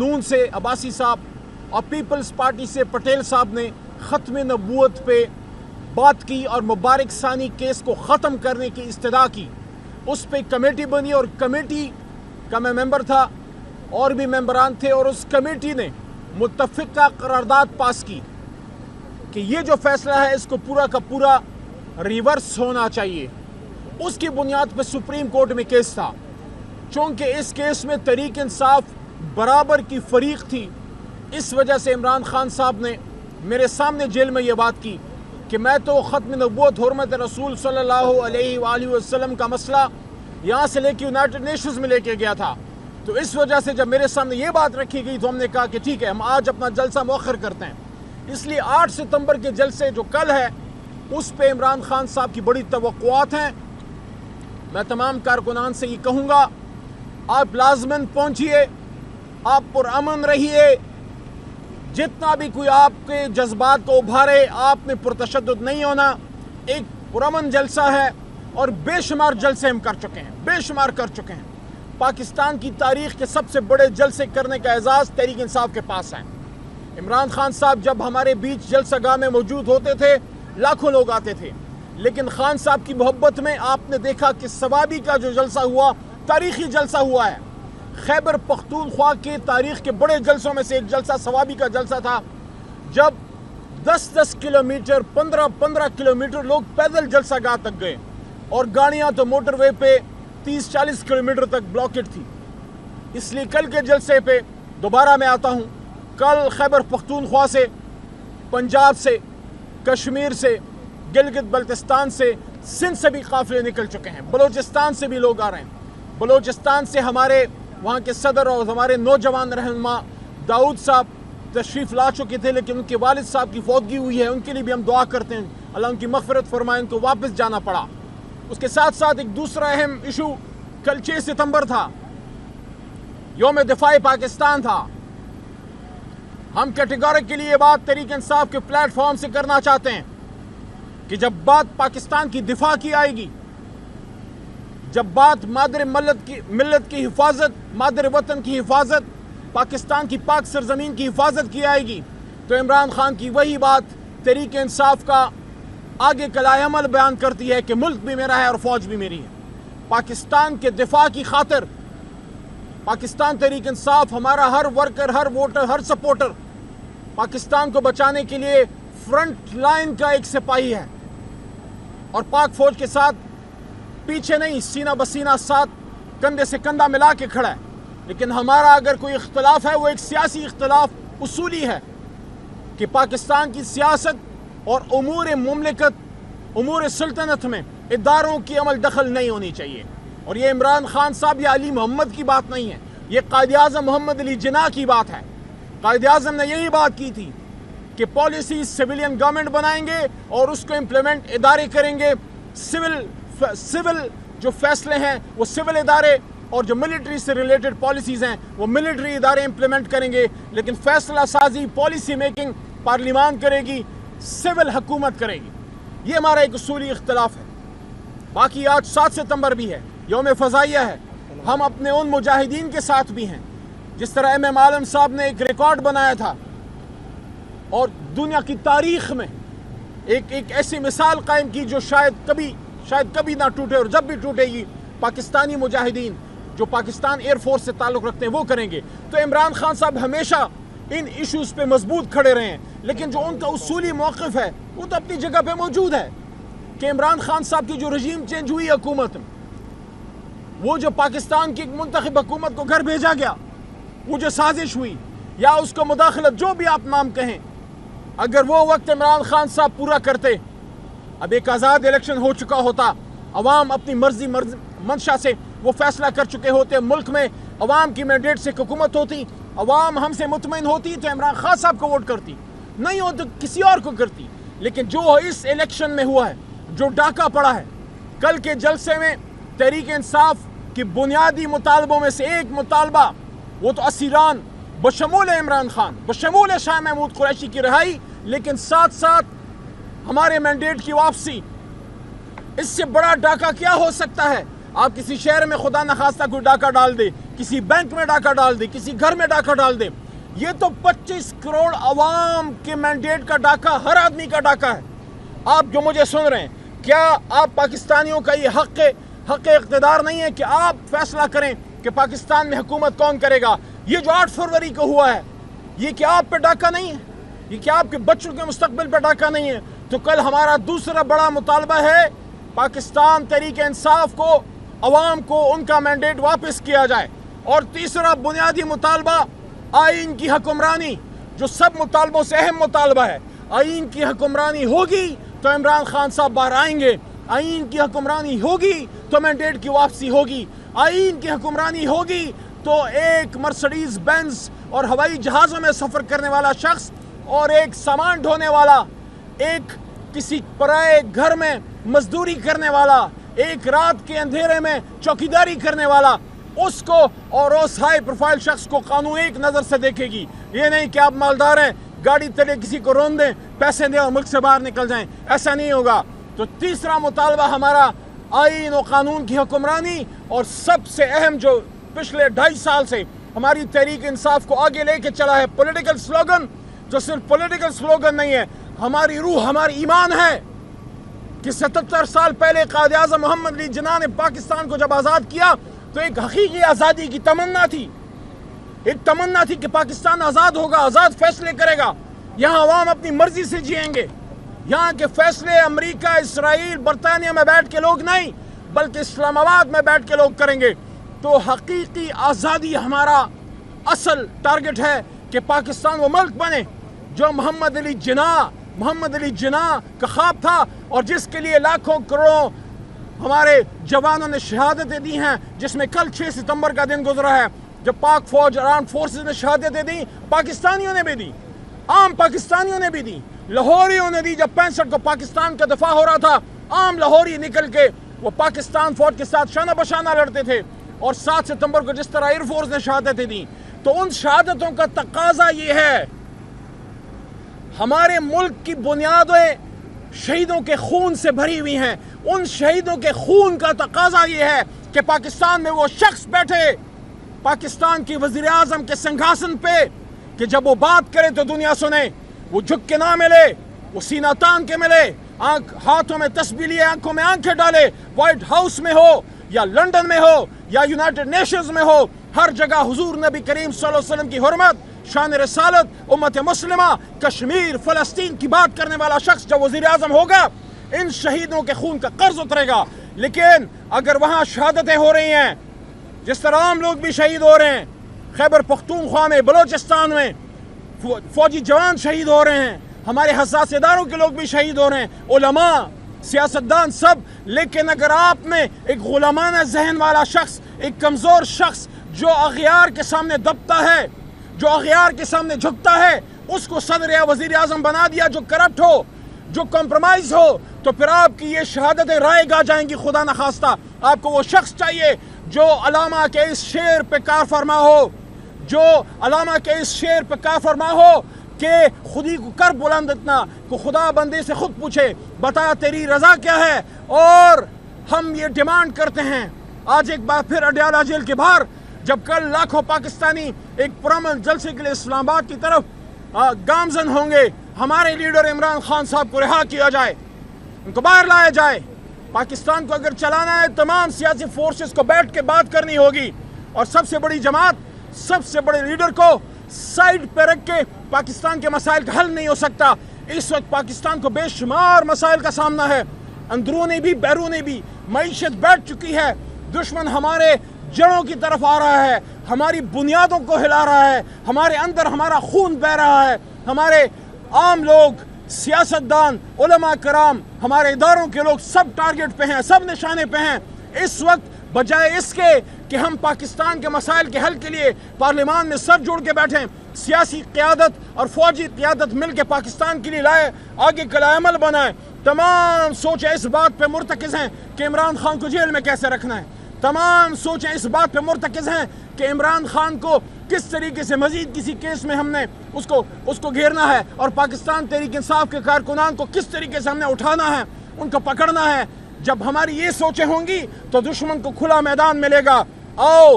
نون سے عباسی صاحب اور پیپلز پارٹی سے پٹیل صاحب نے ختم نبوت پہ بات کی اور مبارک ثانی کیس کو ختم کرنے کی استدعا کی. اس پہ کمیٹی بنی اور کمیٹی کا میں ممبر تھا اور بھی ممبران تھے, اور اس کمیٹی نے متفقہ قرارداد پاس کی کہ یہ جو فیصلہ ہے اس کو پورا کا پورا ریورس ہونا چاہیے. اس کی بنیاد پہ سپریم کورٹ میں کیس تھا. چونکہ اس کیس میں تحریک انصاف برابر کی فریق تھی, اس وجہ سے عمران خان صاحب نے میرے سامنے جیل میں یہ بات کی کہ میں تو ختم نبوت حرمت رسول صلی اللہ علیہ وآلہ وسلم کا مسئلہ یہاں سے لے کے یونائٹڈ نیشنز میں لے کے گیا تھا. تو اس وجہ سے جب میرے سامنے یہ بات رکھی گئی تو ہم نے کہا کہ ٹھیک ہے, ہم آج اپنا جلسہ مؤخر کرتے ہیں. اس لیے 8 ستمبر کے جلسے جو کل ہے اس پہ عمران خان صاحب کی بڑی توقعات ہیں. میں تمام کارکنان سے یہ کہوں گا, آپ لازماً پہنچیے, آپ پرامن رہیے, جتنا بھی کوئی آپ کے جذبات کو ابھارے آپ نے پرتشدد نہیں ہونا. ایک پرامن جلسہ ہے اور بے شمار جلسے ہم کر چکے ہیں, بے شمار کر چکے ہیں. پاکستان کی تاریخ کے سب سے بڑے جلسے کرنے کا اعزاز تحریک انصاف کے پاس ہے. عمران خان صاحب جب ہمارے بیچ جلسہ گاہ میں موجود ہوتے تھے لاکھوں لوگ آتے تھے, لیکن خان صاحب کی محبت میں آپ نے دیکھا کہ سوابی کا جو جلسہ ہوا تاریخی جلسہ ہوا ہے. خیبر پختونخوا کے تاریخ کے بڑے جلسوں میں سے ایک جلسہ سوابی کا جلسہ تھا, جب 10-10 کلومیٹر 15-15 کلومیٹر لوگ پیدل جلسہ گاہ تک گئے اور گاڑیاں تو موٹر وے پہ 30-40 کلومیٹر تک بلاکڈ تھی. اس لیے کل کے جلسے پہ دوبارہ میں آتا ہوں. کل خیبر پختونخوا سے, پنجاب سے, کشمیر سے, گلگت بلتستان سے, سندھ سے بھی قافلے نکل چکے ہیں, بلوچستان سے بھی لوگ آ رہے ہیں. بلوچستان سے ہمارے وہاں کے صدر اور ہمارے نوجوان رہنما داؤد صاحب تشریف لا چکے تھے, لیکن ان کے والد صاحب کی فوتگی ہوئی ہے, ان کے لیے بھی ہم دعا کرتے ہیں, اللہ ان کی مغفرت فرمائے, ان کو واپس جانا پڑا. اس کے ساتھ ساتھ ایک دوسرا اہم ایشو کل 6 ستمبر تھا, یوم دفاع پاکستان تھا. ہم کیٹیگوریکلی یہ بات تحریک انصاف کے پلیٹ فارم سے کرنا چاہتے ہیں کہ جب بات پاکستان کی دفاع کی آئے گی, جب بات مادر ملت کی حفاظت, مادر وطن کی حفاظت, پاکستان کی پاک سرزمین کی حفاظت کی آئے گی, تو عمران خان کی وہی بات تحریک انصاف کا آگے کا لائحہ عمل بیان کرتی ہے کہ ملک بھی میرا ہے اور فوج بھی میری ہے. پاکستان کے دفاع کی خاطر پاکستان تحریک انصاف, ہمارا ہر ورکر, ہر ووٹر, ہر سپورٹر پاکستان کو بچانے کے لیے فرنٹ لائن کا ایک سپاہی ہے اور پاک فوج کے ساتھ پیچھے نہیں, سینہ بسینہ ساتھ, کندھے سے کندھا ملا کے کھڑا ہے. لیکن ہمارا اگر کوئی اختلاف ہے وہ ایک سیاسی اختلاف اصولی ہے کہ پاکستان کی سیاست اور امور مملکت, امور سلطنت میں اداروں کی عمل دخل نہیں ہونی چاہیے. اور یہ عمران خان صاحب یا علی محمد کی بات نہیں ہے, یہ قائد اعظم محمد علی جناح کی بات ہے. قائد اعظم نے یہی بات کی تھی کہ پالیسی سویلین گورنمنٹ بنائیں گے اور اس کو امپلیمنٹ ادارے کریں گے. سول جو فیصلے ہیں وہ سول ادارے, اور جو ملٹری سے ریلیٹڈ پالیسیز ہیں وہ ملٹری ادارے امپلیمنٹ کریں گے, لیکن فیصلہ سازی, پالیسی میکنگ پارلیمان کرے گی, سول حکومت کرے گی. یہ ہمارا ایک اصولی اختلاف ہے. باقی آج 7 ستمبر بھی ہے, یوم فضائیہ ہے. ہم اپنے ان مجاہدین کے ساتھ بھی ہیں, جس طرح ایم عالم صاحب نے ایک ریکارڈ بنایا تھا اور دنیا کی تاریخ میں ایک ایسی مثال قائم کی جو شاید کبھی نہ ٹوٹے, اور جب بھی ٹوٹے گی پاکستانی مجاہدین جو پاکستان ایئر فورس سے تعلق رکھتے ہیں وہ کریں گے. تو عمران خان صاحب ہمیشہ ان ایشوز پہ مضبوط کھڑے رہے ہیں, لیکن جو ان کا اصولی موقف ہے وہ تو اپنی جگہ پہ موجود ہے کہ عمران خان صاحب کی جو رجیم چینج ہوئی حکومت میں, وہ جو پاکستان کی منتخب حکومت کو گھر بھیجا گیا, وہ جو سازش ہوئی یا اس کو مداخلت, جو بھی آپ نام کہیں, اگر وہ وقت عمران خان صاحب پورا کرتے, اب ایک آزاد الیکشن ہو چکا ہوتا, عوام اپنی مرضی منشا سے وہ فیصلہ کر چکے ہوتے, ملک میں عوام کی مینڈیٹ سے حکومت ہوتی, عوام ہم سے مطمئن ہوتی تو عمران خان صاحب کو ووٹ کرتی, نہیں ہو تو کسی اور کو کرتی. لیکن جو اس الیکشن میں ہوا ہے, جو ڈاکہ پڑا ہے, کل کے جلسے میں تحریک انصاف کی بنیادی مطالبوں میں سے ایک مطالبہ وہ تو اسیران بشمول عمران خان, بشمول شاہ محمود قریشی کی رہائی, لیکن ساتھ ساتھ ہمارے مینڈیٹ کی واپسی. اس سے بڑا ڈاکہ کیا ہو سکتا ہے؟ آپ کسی شہر میں خدا نخواستہ کوئی ڈاکہ ڈال دے, کسی بینک میں ڈاکہ ڈال دے، کسی گھر میں ڈاکہ ڈال دے. یہ تو 25 کروڑ عوام کے مینڈیٹ کا ڈاکہ، ہر آدمی کا ڈاکہ ہے. آپ جو مجھے سن رہے ہیں، کیا آپ پاکستانیوں کا یہ حق اقتدار نہیں ہے کہ آپ فیصلہ کریں کہ پاکستان میں حکومت کون کرے گا؟ یہ جو 8 فروری کو ہوا ہے، یہ کیا آپ پہ ڈاکہ نہیں ہے؟ یہ کیا آپ کے بچوں کے مستقبل پہ ڈاکہ نہیں ہے؟ تو کل ہمارا دوسرا بڑا مطالبہ ہے، پاکستان تحریک انصاف کو، عوام کو ان کا مینڈیٹ واپس کیا جائے. اور تیسرا بنیادی مطالبہ، آئین کی حکمرانی، جو سب مطالبوں سے اہم مطالبہ ہے. آئین کی حکمرانی ہوگی تو عمران خان صاحب باہر آئیں گے. آئین کی حکمرانی ہوگی تو مینڈیٹ کی واپسی ہوگی. آئین کی حکمرانی ہوگی تو ایک مرسڈیز بینز اور ہوائی جہازوں میں سفر کرنے والا شخص اور ایک سامان ڈھونے والا، ایک کسی پرائے گھر میں مزدوری کرنے والا، ایک رات کے اندھیرے میں چوکیداری کرنے والا، اس کو اور اس ہائی پروفائل شخص کو قانون ایک نظر سے دیکھے گی. یہ نہیں کہ آپ مالدار ہیں، گاڑی تلے کسی کو رون دیں، پیسے دیں اور ملک سے باہر نکل جائیں. ایسا نہیں ہوگا. تو تیسرا مطالبہ ہمارا آئین و قانون کی حکمرانی، اور سب سے اہم جو پچھلے 2.5 سال سے ہماری تحریک انصاف کو آگے لے کے چلا ہے، پولیٹیکل سلوگن، جو صرف پولیٹیکل سلوگن نہیں ہے، ہماری روح، ہماری ایمان ہے کہ 77 سال پہلے قائد اعظم محمد علی جناح نے پاکستان کو جب آزاد کیا تو ایک حقیقی آزادی کی تمنا تھی. ایک تمنا تھی کہ پاکستان آزاد ہوگا، آزاد فیصلے کرے گا. یہاں عوام اپنی مرضی سے جئیں گے. یہاں کے فیصلے امریکہ، اسرائیل، برطانیہ میں بیٹھ کے لوگ نہیں، بلکہ اسلام آباد میں بیٹھ کے لوگ کریں گے. تو حقیقی آزادی ہمارا اصل ٹارگٹ ہے کہ پاکستان وہ ملک بنے جو محمد علی جناح کا خواب تھا، اور جس کے لیے لاکھوں کروڑوں ہمارے جوانوں نے شہادتیں دی ہیں، جس میں کل 6 ستمبر کا دن گزرا ہے جب پاک فوج، آرمڈ فورسز نے شہادتیں دی. پاکستانیوں نے بھی دی، عام پاکستانیوں نے بھی دی، لاہوریوں نے دی. جب 65 کو پاکستان کا دفاع ہو رہا تھا، عام لاہوری نکل کے وہ پاکستان فوج کے ساتھ شانہ بشانہ لڑتے تھے. اور 7 ستمبر کو جس طرح ایئر فورس نے شہادتیں دی، تو ان شہادتوں کا تقاضا یہ ہے، ہمارے ملک کی بنیادیں شہیدوں کے خون سے بھری ہوئی ہیں. ان شہیدوں کے خون کا تقاضا یہ ہے کہ پاکستان میں وہ شخص بیٹھے پاکستان کی وزیر اعظم کے سنگھاسن پہ کہ جب وہ بات کرے تو دنیا سنے. وہ جھک کے نہ ملے، وہ سینہ تان کے ملے، ہاتھوں میں تسبیح لیے، آنکھوں میں آنکھیں ڈالے، وائٹ ہاؤس میں ہو یا لنڈن میں ہو یا یونائٹڈ نیشنز میں ہو، ہر جگہ حضور نبی کریم صلی اللہ علیہ وسلم کی حرمت، شان رسالت، امت مسلمہ، کشمیر، فلسطین کی بات کرنے والا شخص جب وزیر اعظم ہوگا، ان شہیدوں کے خون کا قرض اترے گا. لیکن اگر وہاں شہادتیں ہو رہی ہیں، جس طرح عام لوگ بھی شہید ہو رہے ہیں، خیبر پختونخوا میں، بلوچستان میں فوجی جوان شہید ہو رہے ہیں، ہمارے حساس اداروں کے لوگ بھی شہید ہو رہے ہیں، علماء، سیاستدان، سب. لیکن اگر آپ نے ایک غلامانہ ذہن والا شخص، ایک کمزور شخص جو اغیار کے سامنے دبتا ہے، جو اغیار کے سامنے جھکتا ہے، اس کو صدر یا وزیر اعظم بنا دیا، جو کرپٹ ہو، جو کمپرومائز ہو، تو پھر آپ کی یہ شہادتیں رائے گا جائیں گی. خدا نخواستہ آپ کو وہ شخص چاہیے جو علامہ کے اس شعر پہ کار فرما ہو، جو علامہ کے اس شعر پہ کار فرما ہو کہ خودی کو کر بلند اتنا کہ خدا بندے سے خود پوچھے بتا تیری رضا کیا ہے. اور ہم یہ ڈیمانڈ کرتے ہیں آج ایک بار پھر اڈیالہ جیل کے باہر، جب کل لاکھوں پاکستانی ایک پرامن جلسے کے لیے اسلام آباد کی طرف گامزن ہوں گے، ہمارے لیڈر عمران خان صاحب کو رہا کیا جائے، ان کو باہر لایا جائے. پاکستان کو اگر چلانا ہے، تمام سیاسی فورسز کو بیٹھ کے بات کرنی ہوگی، اور سب سے بڑی جماعت، سب سے بڑے لیڈر کو سائیڈ پہ رکھ کے پاکستان کے مسائل کا حل نہیں ہو سکتا. اس وقت پاکستان کو بے شمار مسائل کا سامنا ہے، اندرونی بھی بیرونی بھی. معیشت بیٹھ چکی ہے، دشمن ہمارے جڑوں کی طرف آ رہا ہے، ہماری بنیادوں کو ہلا رہا ہے، ہمارے اندر ہمارا خون بہہ رہا ہے. ہمارے عام لوگ، سیاستدان، علماء کرام، ہمارے اداروں کے لوگ سب ٹارگٹ پہ ہیں، سب نشانے پہ ہیں. اس وقت بجائے اس کے کہ ہم پاکستان کے مسائل کے حل کے لیے پارلیمان میں سر جوڑ کے بیٹھیں، سیاسی قیادت اور فوجی قیادت مل کے پاکستان کے لیے لائے، آگے کا عمل بنائیں. تمام سوچیں اس بات پہ مرتکز ہیں کہ عمران خان کو جیل میں کیسے رکھنا ہے. تمام سوچیں اس بات پہ مرتکز ہیں کہ عمران خان کو کس طریقے سے مزید کسی کیس میں ہم نے اس کو گھیرنا ہے، اور پاکستان تحریک انصاف کے کارکنان کو کس طریقے سے ہم نے اٹھانا ہے، ان کو پکڑنا ہے. جب ہماری یہ سوچیں ہوں گی تو دشمن کو کھلا میدان ملے گا. آؤ